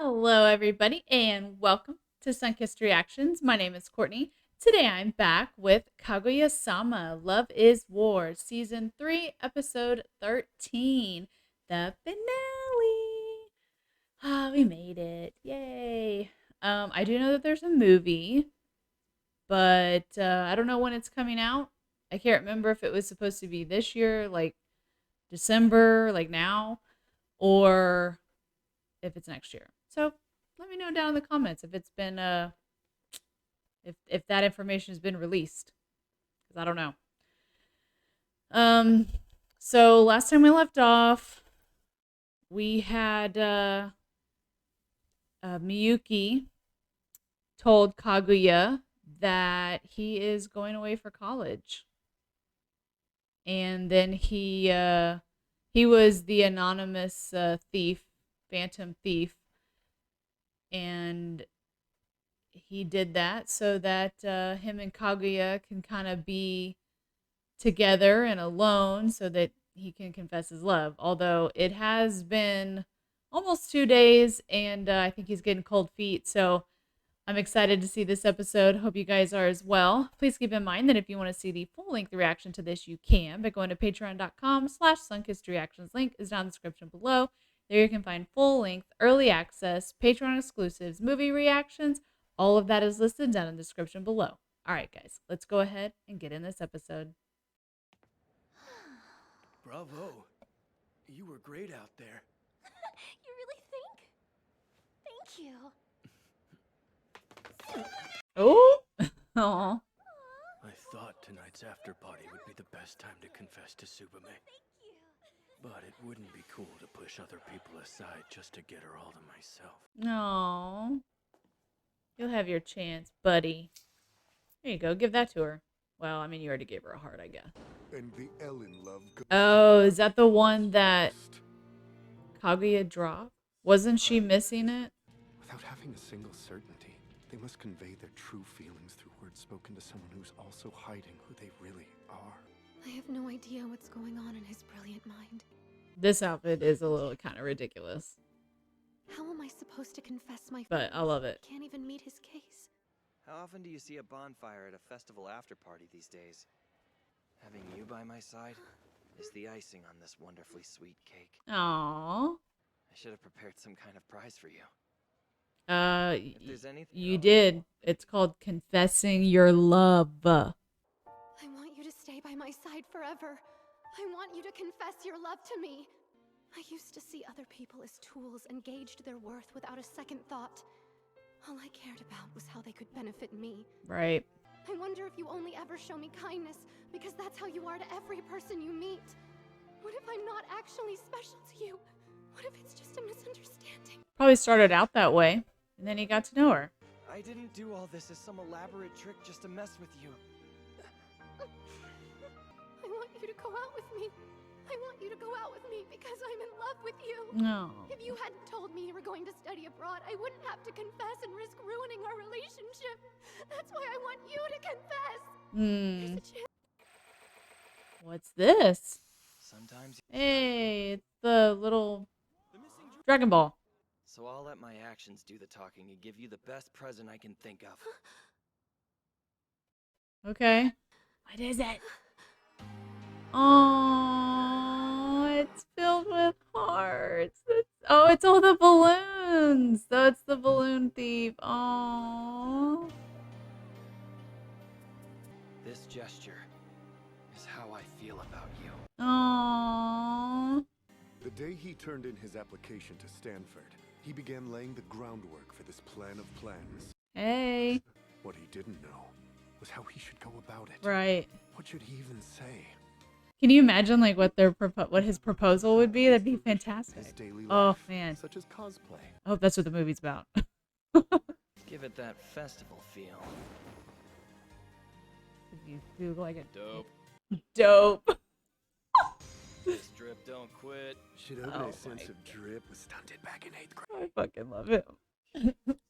Hello, everybody, and welcome to Sunkissed Reactions. My name is Courtney. Today I'm back with Kaguya-Sama, Love is War, Season 3, Episode 13, the finale. We made it. Yay. I do know that there's a movie, but I don't know when it's coming out. I can't remember if it was supposed to be this year, like December, like now, or if it's next year. So let me know down in the comments if it's been if that information has been released, because I don't know. So last time we left off, we had Miyuki told Kaguya that he is going away for college, and then he was the anonymous thief, phantom thief, and he did that so that him and Kaguya can kind of be together and alone so that he can confess his love. Although it has been almost 2 days, and I think he's getting cold feet, so I'm excited to see this episode. Hope you guys are as well. Please keep in mind that if you want to see the full-length reaction to this, you can by going to patreon.com/sunkissedreactions. Link is down in the description below. There you can find full-length, early access, Patreon exclusives, movie reactions. All of that is listed down in the description below. All right, guys, let's go ahead and get in this episode. Bravo. You were great out there. You really think? Thank you. Oh, aw. I thought tonight's after party would be the best time to confess to Subume. Thank you. But it wouldn't be cool to push other people aside just to get her all to myself. No. You'll have your chance, buddy. There you go. Give that to her. Well, I mean, you already gave her a heart, I guess. And the Ellen love. Oh, is that the one that Kaguya dropped? Wasn't she missing it? Without having a single certainty, they must convey their true feelings through words spoken to someone who's also hiding who they really are. I have no idea what's going on in his brilliant mind. This outfit is a little kind of ridiculous, How am I supposed to confess my but I love it. Can't even meet his case. How often do you see a bonfire at a festival after party these days? Having you by my side is the icing on this wonderfully sweet cake. Aww. I should have prepared some kind of prize for you. If there's anything You did. It's called confessing your love. I want you to stay by my side forever. I want you to confess your love to me. I used to see other people as tools and gauged their worth without a second thought. All I cared about was how they could benefit me. Right. I wonder if you only ever show me kindness because that's how you are to every person you meet. What if I'm not actually special to you? What if it's just a misunderstanding? Probably started out that way, and then he got to know her. I didn't do all this as some elaborate trick just to mess with you. I want you to go out with me. I want you to go out with me because I'm in love with you. No. If you hadn't told me you were going to study abroad, I wouldn't have to confess and risk ruining our relationship. That's why I want you to confess. There's a chance. What's this? Sometimes. Hey, it's the little Dragon Ball. So I'll let my actions do the talking and give you the best present I can think of. Okay. What is it? Oh, it's filled with hearts. It's all the balloons. So it's the balloon thief. Oh. This gesture is how I feel about you. Oh. The day he turned in his application to Stanford, he began laying the groundwork for this plan of plans. Hey. What he didn't know was how he should go about it. Right. What should he even say? Can you imagine like what his proposal would be? That'd be His fantastic. daily Oh life, man. such as cosplay. I hope that's what the movie's about. Give it that festival feel. You do like a Dope. dope. This drip don't quit. Shinobune's Oh sense my of drip was stunted back in 8th grade. I fucking love it.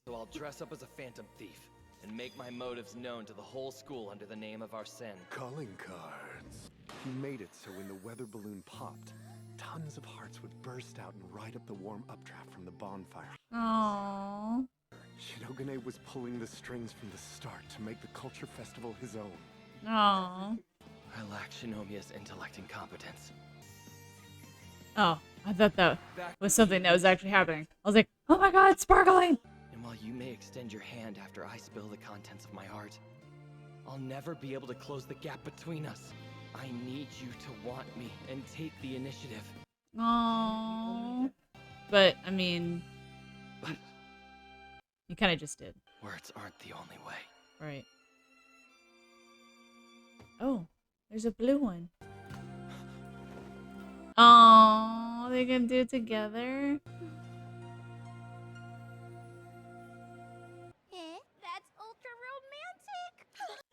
So I'll dress up as a phantom thief and make my motives known to the whole school under the name of Arsene. Calling cards. He made it so when the weather balloon popped, tons of hearts would burst out and ride up the warm updraft from the bonfire. Aww. Shirogane was pulling the strings from the start to make the culture festival his own. Aww. I lack Shinomiya's intellect and competence. Oh, I thought that was something that was actually happening. I was like, oh my god, it's sparkling! And while you may extend your hand after I spill the contents of my heart, I'll never be able to close the gap between us. I need you to want me and take the initiative. Aww. But, I mean, But you kind of just did. words aren't the only way. Right. Oh, there's a blue one. Aww, they can do it together. That's ultra romantic.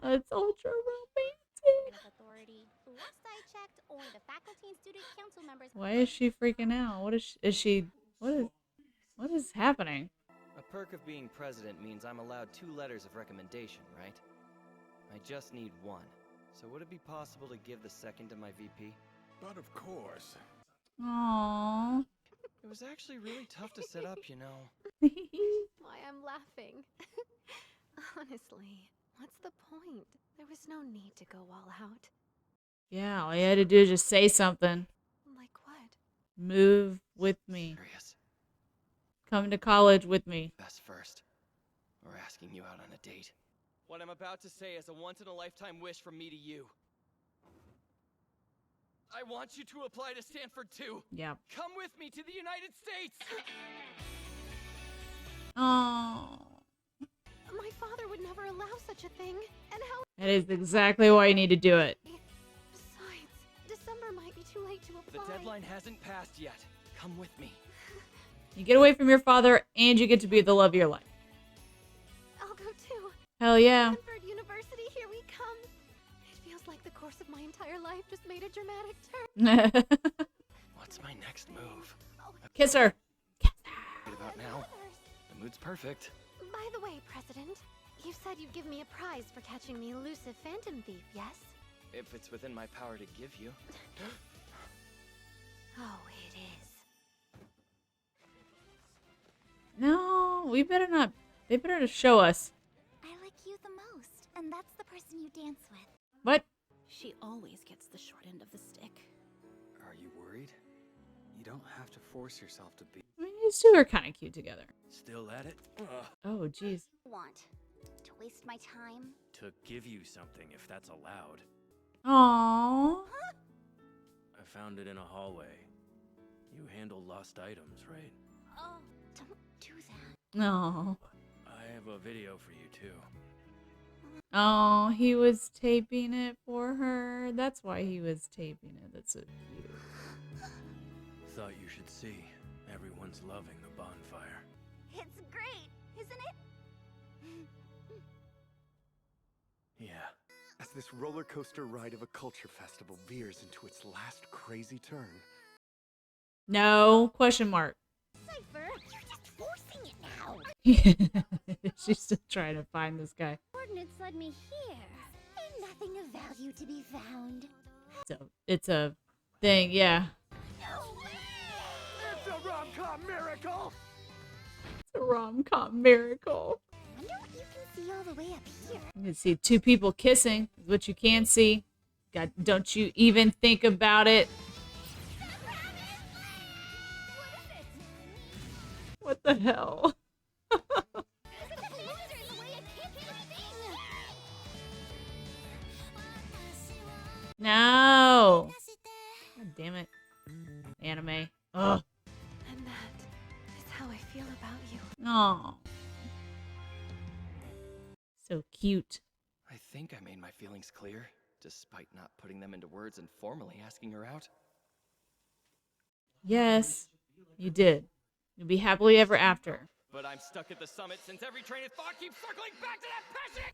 That's ultra romantic. Authority. Last I checked, only the faculty and student council members. Why is she freaking out? What is happening? A perk of being president means I'm allowed 2 letters of recommendation, right? I just need 1. So would it be possible to give the second to my VP? But of course. Aww. It was actually really tough to set up, you know. Why, I'm laughing. Honestly, what's the point? There was no need to go all out. Yeah, all you had to do is just say something. Like what? Move with me. Serious. Come to college with me. Best first. Or asking you out on a date. What I'm about to say is a once-in-a-lifetime wish from me to you. I want you to apply to Stanford too. Yeah. Come with me to the United States! Oh, My father would never allow such a thing. And how? that is exactly why you need to do it. Besides, December might be too late to The apply. deadline hasn't passed yet. Come with me. You get away from your father, and you get to be the love of your life. I'll go too. Hell yeah. Stanford University, here we come. It feels like the course of my entire life just made a dramatic turn. What's my next move? Kiss her. Right about now. The mood's perfect. By the way, President, you said you'd give me a prize for catching the elusive Phantom Thief, yes? If it's within my power to give you. Oh, it is. No, we better not. They better show us. I like you the most, and that's the person you dance with. What? She always gets the short end of the stick. Are you worried? You don't have to force yourself to be. I mean, these two are kind of cute together. Still at it? Oh, jeez. Want to waste my time? To give you something, if that's allowed. Aww. I found it in a hallway. You handle lost items, right? Oh, don't do that. No. I have a video for you, too. Oh, he was taping it for her. That's why he was taping it. That's so cute. Thought you should see. Everyone's loving the bonfire. It's great, isn't it? Yeah. As this roller coaster ride of a culture festival veers into its last crazy turn. No, question mark. Cypher, you're just forcing it now. She's still trying to find this guy. Coordinates led me here. Ain't nothing of value to be found. So it's a thing, yeah. It's a rom-com miracle! It's a rom-com miracle. Wonder what you can see all the way up here. You can see 2 people kissing, is what you can see. God, don't you even think about it. What the hell? No. God damn it. Anime. Ugh. And that is how I feel about you. Aw. So cute. I think I made my feelings clear, despite not putting them into words and formally asking her out. Yes, you did. You'll be happily ever after. But I'm stuck at the summit since every train of thought keeps circling back to that passion!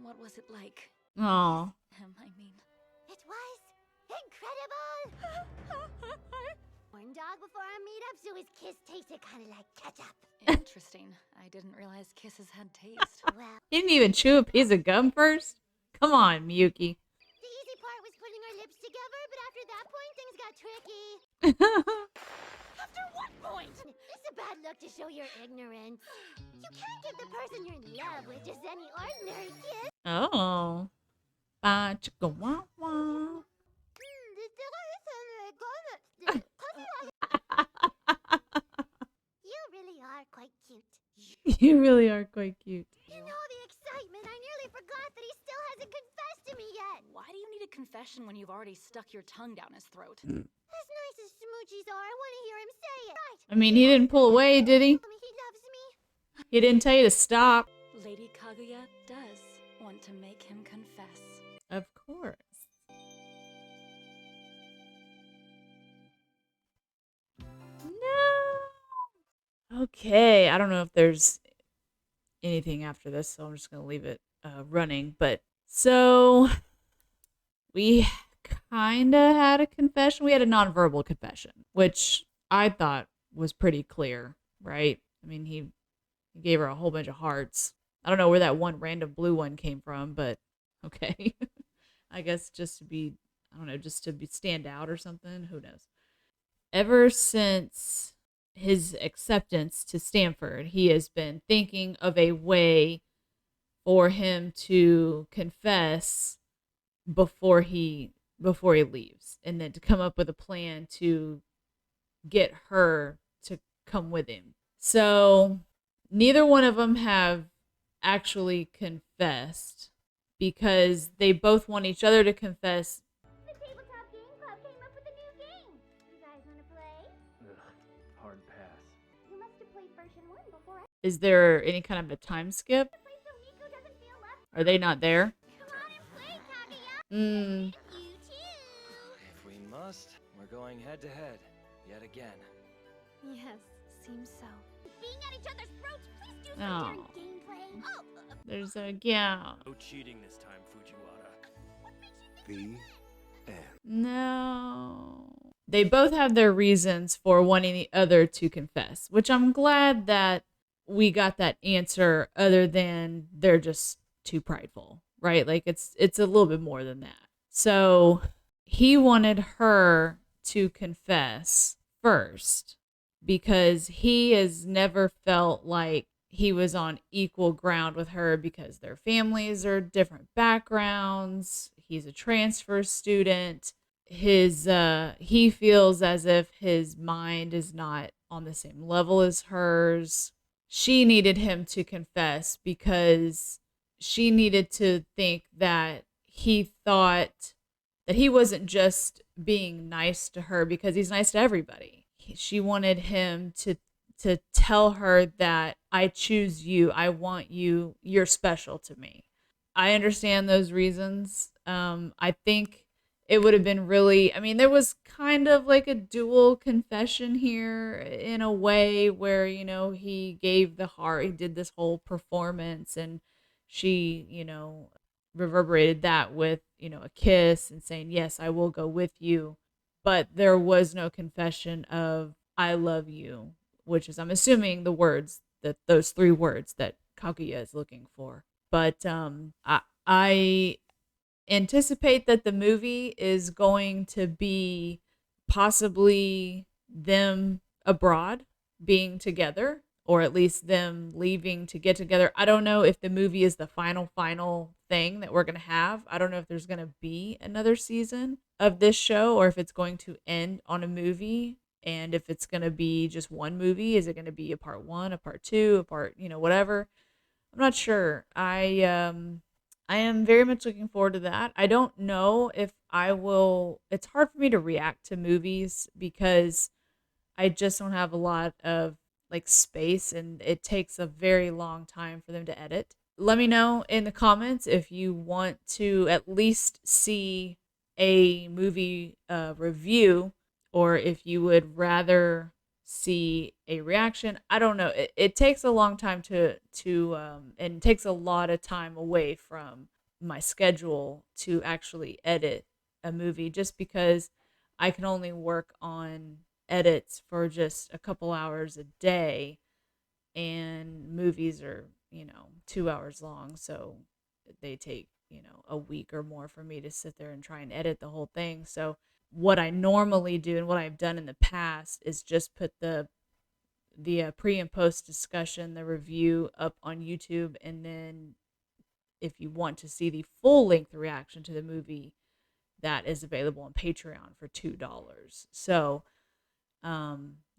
What was it like? Aw. I mean, It was incredible. Corn dog before our meetup, so his kiss tasted kind of like ketchup. interesting. I didn't realize kisses had taste. Well, He didn't even chew a piece of gum first? Come on, Miyuki. the easy part was putting putting our lips together, but after that point, things got tricky. After what point? It's a bad look to show your ignorance. You can't give the person you're in love with just any ordinary kiss. Oh. Ba chicka wah wah. You really are quite cute. You really are quite cute. In all the excitement, I nearly forgot that he still hasn't confessed to me yet. Why do you need a confession when you've already stuck your tongue down his throat? As nice as smoochies are, I want to hear him say it. Right. I mean, he didn't pull away, did he? He loves me. He didn't tell you to stop. Lady Kaguya does want to make him confess. Of course. No. Okay, I don't know if there's anything after this, so I'm just going to leave it running. But so we kind of had a confession. We had a nonverbal confession, which I thought was pretty clear, right? I mean, he gave her a whole bunch of hearts. I don't know where that one random blue one came from, but okay. I guess just to be, I don't know, just to be stand out or something. Who knows? Ever since his acceptance to Stanford, he has been thinking of a way for him to confess before he leaves, and then to come up with a plan to get her to come with him. So neither one of them have actually confessed because they both want each other to confess. The Tabletop Game Club came up with a new game. You guys want to play? Hard pass. You must have played version 1 before I Is there any kind of a time skip? play so Nico doesn't feel left. Are they not there? Come on and play, Kaguya. Mm, You too. If we must, we're going head to head. Yet again. Yes, seems so. Being at each other's throats, please do some Oh. during gameplay. Oh, there's a, yeah. No cheating this time, Fujiwara. what makes you think? The end. No. They both have their reasons for wanting the other to confess, which I'm glad that we got that answer other than they're just too prideful, right? Like it's a little bit more than that. So he wanted her to confess first because he has never felt like he was on equal ground with her because their families are different backgrounds. He's a transfer student. He feels as if his mind is not on the same level as hers. She needed him to confess because she needed to think that he thought that he wasn't just being nice to her because he's nice to everybody. She wanted him to tell her that I choose you. I want you. You're special to me. I understand those reasons. I think it would have been really, I mean, there was kind of like a dual confession here in a way where, you know, he gave the heart, he did this whole performance, and she, you know, reverberated that with, you know, a kiss and saying, yes, I will go with you. But there was no confession of I love you, which is, I'm assuming, the words that those 3 words that Kaguya is looking for. But I anticipate that the movie is going to be possibly them abroad being together, or at least them leaving to get together. I don't know if the movie is the final thing that we're going to have. I don't know if there's going to be another season of this show or if it's going to end on a movie. And if it's going to be just one movie, is it going to be a part 1, a part 2, a part, you know, whatever? I'm not sure. I am very much looking forward to that. I don't know if I will. It's hard for me to react to movies because I just don't have a lot of like space, and it takes a very long time for them to edit. Let me know in the comments if you want to at least see a movie review, or if you would rather see a reaction. I don't know. It takes a long time and takes a lot of time away from my schedule to actually edit a movie, just because I can only work on edits for just a couple hours a day, and movies are, you know, 2 hours long, so they take a week or more for me to sit there and try and edit the whole thing. So what I normally do and what I've done in the past is just put the pre and post discussion, the review up on YouTube, and then if you want to see the full length reaction to the movie, that is available on Patreon for $2. So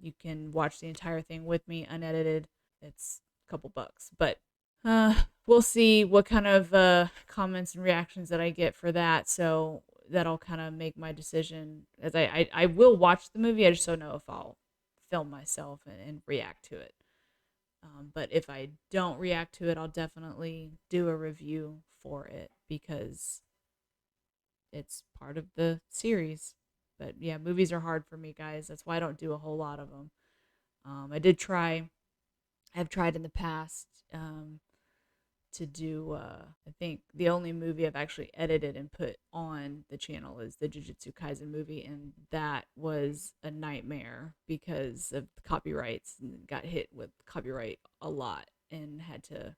you can watch the entire thing with me unedited. It's a couple bucks, but we'll see what kind of comments and reactions that I get for that. So that'll kind of make my decision, as I will watch the movie. I just don't know if I'll film myself and react to it. But if I don't react to it, I'll definitely do a review for it because it's part of the series. But yeah, movies are hard for me, guys. That's why I don't do a whole lot of them. I've tried in the past to do, I think the only movie I've actually edited and put on the channel is the Jujutsu Kaisen movie, and that was a nightmare because of the copyrights, and got hit with copyright a lot and had to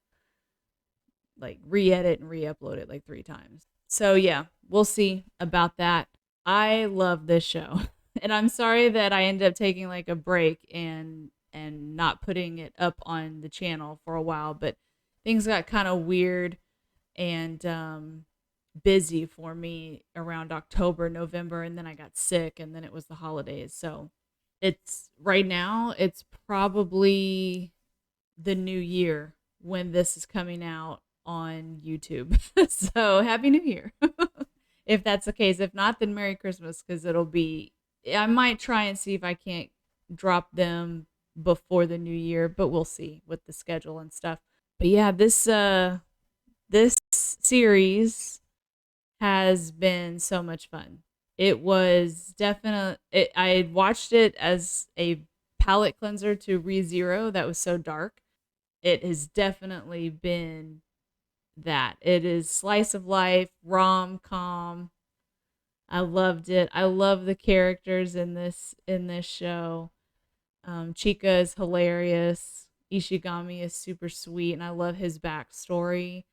like re-edit and re-upload it like 3 times. So yeah, we'll see about that. I love this show. And I'm sorry that I ended up taking like a break and not putting it up on the channel for a while, but things got kind of weird and busy for me around October, November, and then I got sick, and then it was the holidays. So it's right now, it's probably the new year when this is coming out on YouTube. So happy New Year. If that's the case. If not, then Merry Christmas, because I might try and see if I can't drop them before the new year, but we'll see with the schedule and stuff. But yeah, this series has been so much fun. It was definitely, I had watched it as a palate cleanser to ReZero that was so dark. It has definitely been that. It is slice of life, rom-com. I loved it. I love the characters in this show. Chika is hilarious. Ishigami is super sweet, and I love his backstory.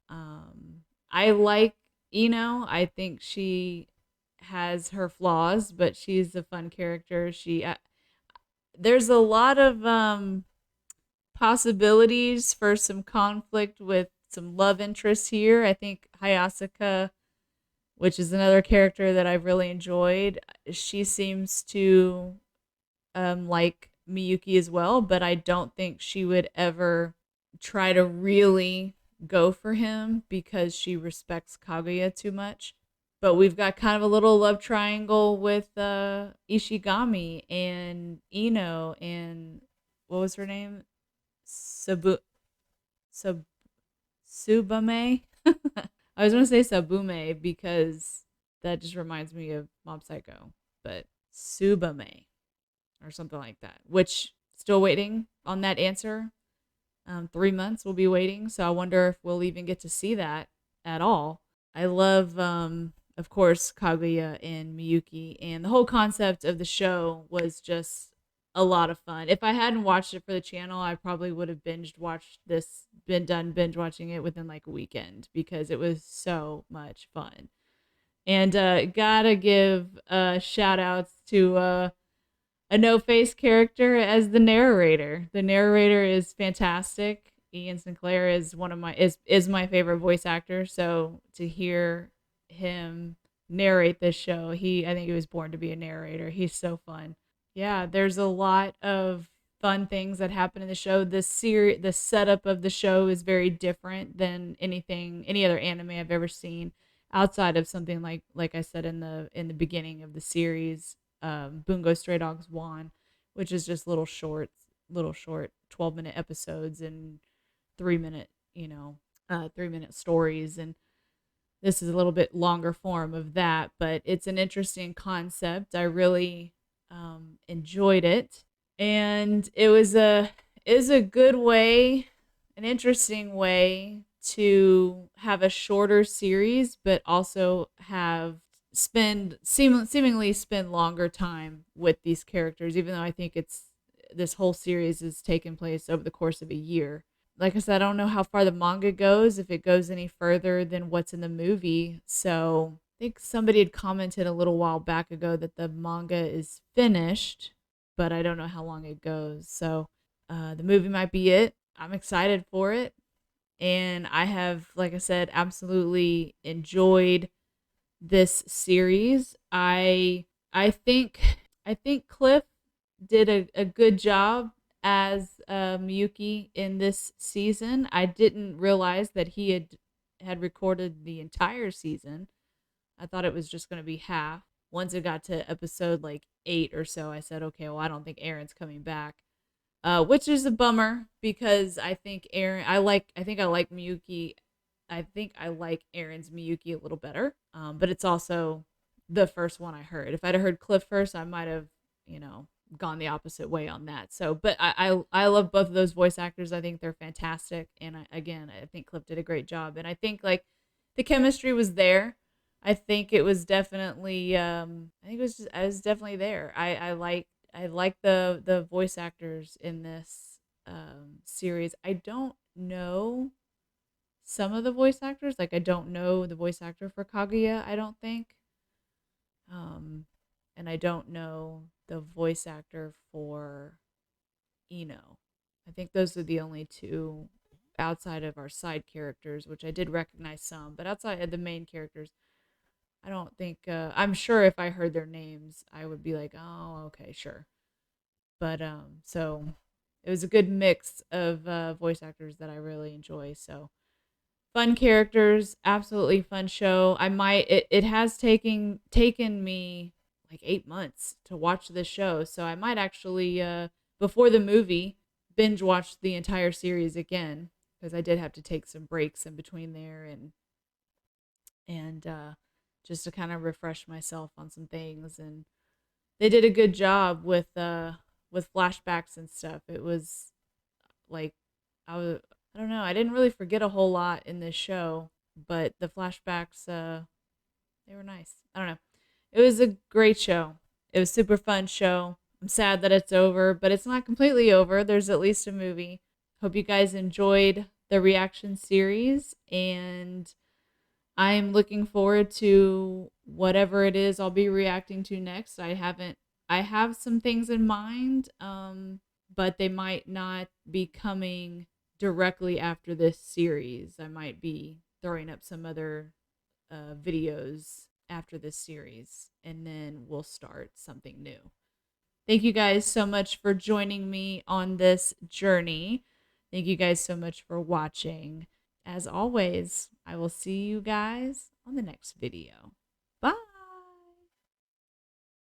I like Ino. I think she has her flaws, but she's a fun character. There's a lot of possibilities for some conflict with some love interests here. I think Hayasaka, which is another character that I've really enjoyed, she seems to like Miyuki as well, but I don't think she would ever try to really go for him because she respects Kaguya too much. But we've got kind of a little love triangle with Ishigami and Ino and what was her name? Subame. I was going to say Sabume because that just reminds me of Mob Psycho, but Subame or something like that, which still waiting on that answer. 3 months we'll be waiting, so I wonder if we'll even get to see that at all. I love, of course, Kaguya and Miyuki, and the whole concept of the show was just a lot of fun. If I hadn't watched it for the channel, I probably would have binge watching it within like a weekend because it was so much fun. And gotta give shout outs to a no-face character as the narrator. The narrator is fantastic. Ian Sinclair is is my favorite voice actor. So to hear him narrate this show, I think he was born to be a narrator. He's so fun. Yeah, there's a lot of fun things that happen in the show. The setup of the show is very different than any other anime I've ever seen, outside of something like I said in the beginning of the series, Bungo Stray Dogs 1, which is just little short 12-minute episodes and 3-minute stories, and this is a little bit longer form of that, but it's an interesting concept. I really enjoyed it, and it was a good way, an interesting way to have a shorter series, but also seemingly spend longer time with these characters, even though I think this whole series is taking place over the course of a year. like I said, I don't know how far the manga goes, if it goes any further than what's in the movie. So I think somebody had commented a little while back ago that the manga is finished, but I don't know how long it goes. So the movie might be it. I'm excited for it. And I have, like I said, absolutely enjoyed this series. I think Cliff did a good job as Miyuki in this season. I didn't realize that he had recorded the entire season. I thought it was just going to be half. Once it got to episode like 8 or so, I said, okay, well, I don't think Aaron's coming back. Which is a bummer because I think I like Miyuki. I think I like Aaron's Miyuki a little better. But it's also the first one I heard. If I'd have heard Cliff first, I might have, gone the opposite way on that. So, but I love both of those voice actors. I think they're fantastic. And I think Cliff did a great job. And I think like the chemistry was there. I think it was definitely, I was definitely there. I like the voice actors in this series. I don't know some of the voice actors. Like I don't know the voice actor for Kaguya, I don't think. And I don't know the voice actor for Ino. I think those are the only two outside of our side characters, which I did recognize some, but outside of the main characters, I don't think. I'm sure if I heard their names, I would be like, "Oh, okay, sure." But so it was a good mix of voice actors that I really enjoy. So fun characters, absolutely fun show. It has taken me like 8 months to watch this show, so I might actually before the movie binge watch the entire series again because I did have to take some breaks in between there and just to kind of refresh myself on some things. And they did a good job with flashbacks and stuff. It was like I don't know, I didn't really forget a whole lot in this show, but the flashbacks they were nice. I don't know. It was a great show. It was a super fun show. I'm sad that it's over, but it's not completely over. There's at least a movie. Hope you guys enjoyed the reaction series, and I'm looking forward to whatever it is I'll be reacting to next. I have some things in mind, but they might not be coming directly after this series. I might be throwing up some other videos after this series, and then we'll start something new. Thank you guys so much for joining me on this journey. Thank you guys so much for watching. As always, I will see you guys on the next video.